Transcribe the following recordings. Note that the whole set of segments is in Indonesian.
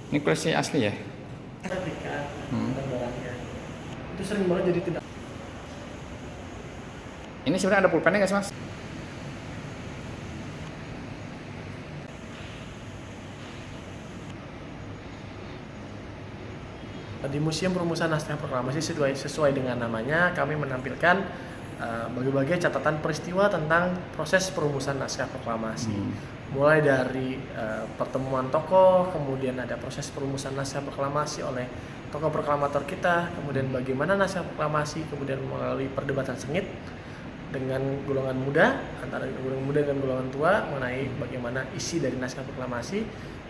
Ini koleksi asli ya? Replika Hmm. barang-barangnya. Itu sering banget jadi tidak. Ini sebenarnya ada pulpennya nggak sih, Mas? Di Museum Perumusan Naskah Proklamasi sesuai dengan namanya, kami menampilkan berbagai catatan peristiwa tentang proses perumusan naskah proklamasi. Mulai dari pertemuan tokoh, kemudian ada proses perumusan naskah proklamasi oleh tokoh proklamator kita, kemudian bagaimana naskah proklamasi kemudian melalui perdebatan sengit dengan golongan muda, antara golongan muda dan golongan tua mengenai bagaimana isi dari naskah proklamasi,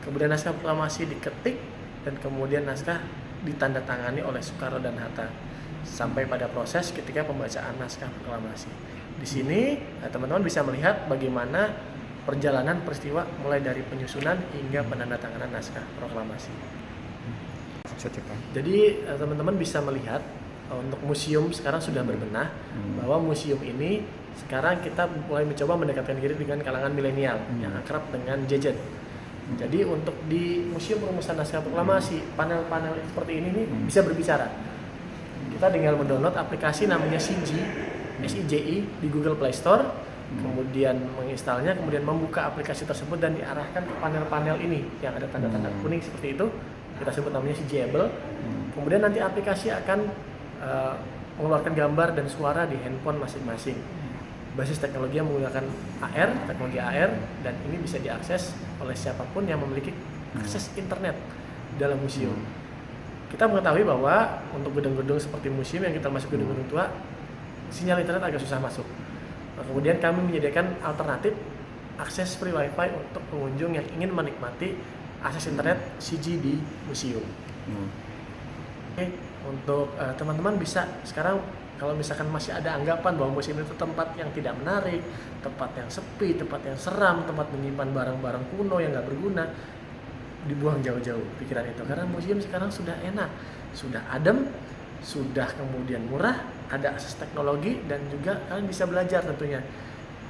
kemudian naskah proklamasi diketik dan kemudian naskah ditandatangani oleh Soekarno dan Hatta sampai pada proses ketika pembacaan naskah proklamasi. Di sini teman-teman bisa melihat bagaimana perjalanan peristiwa mulai dari penyusunan hingga penandatanganan naskah proklamasi. Jadi teman-teman bisa melihat untuk museum sekarang sudah berbenah bahwa museum ini sekarang kita mulai mencoba mendekatkan diri dengan kalangan milenial yang akrab dengan gadget. Jadi untuk di Museum Perumusan Naskah Proklamasi, panel-panel seperti ini nih bisa berbicara. Kita tinggal mendownload aplikasi namanya SIJI, SIJI di Google Play Store, kemudian menginstalnya, kemudian membuka aplikasi tersebut dan diarahkan ke panel-panel ini yang ada tanda-tanda kuning seperti itu. Kita sebut namanya SIJI-able. Kemudian nanti aplikasi akan mengeluarkan gambar dan suara di handphone masing-masing. Basis teknologi yang menggunakan AR, teknologi AR, dan ini bisa diakses oleh siapapun yang memiliki akses internet dalam museum. Kita mengetahui bahwa untuk gedung-gedung seperti museum yang kita masuk gedung-gedung tua, sinyal internet agak susah masuk. Nah, kemudian kami menyediakan alternatif akses free wifi untuk pengunjung yang ingin menikmati akses internet CG di museum. Oke, untuk teman-teman bisa sekarang kalau misalkan masih ada anggapan bahwa museum itu tempat yang tidak menarik, tempat yang sepi, tempat yang seram, tempat menyimpan barang-barang kuno yang nggak berguna, dibuang jauh-jauh pikiran itu. Karena museum sekarang sudah enak, sudah adem, sudah kemudian murah, ada akses teknologi, dan juga kalian bisa belajar tentunya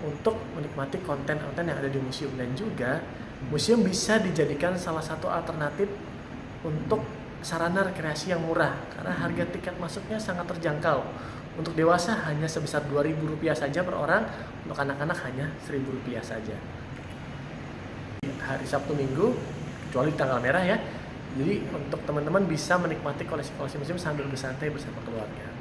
untuk menikmati konten-konten yang ada di museum. Dan juga museum bisa dijadikan salah satu alternatif untuk sarana rekreasi yang murah karena harga tiket masuknya sangat terjangkau. Untuk dewasa hanya sebesar Rp2.000 saja per orang, untuk anak-anak hanya Rp1.000 saja. Hari Sabtu Minggu, kecuali tanggal merah ya. Jadi untuk teman-teman bisa menikmati koleksi-koleksi museum sambil bersantai bersama keluarga.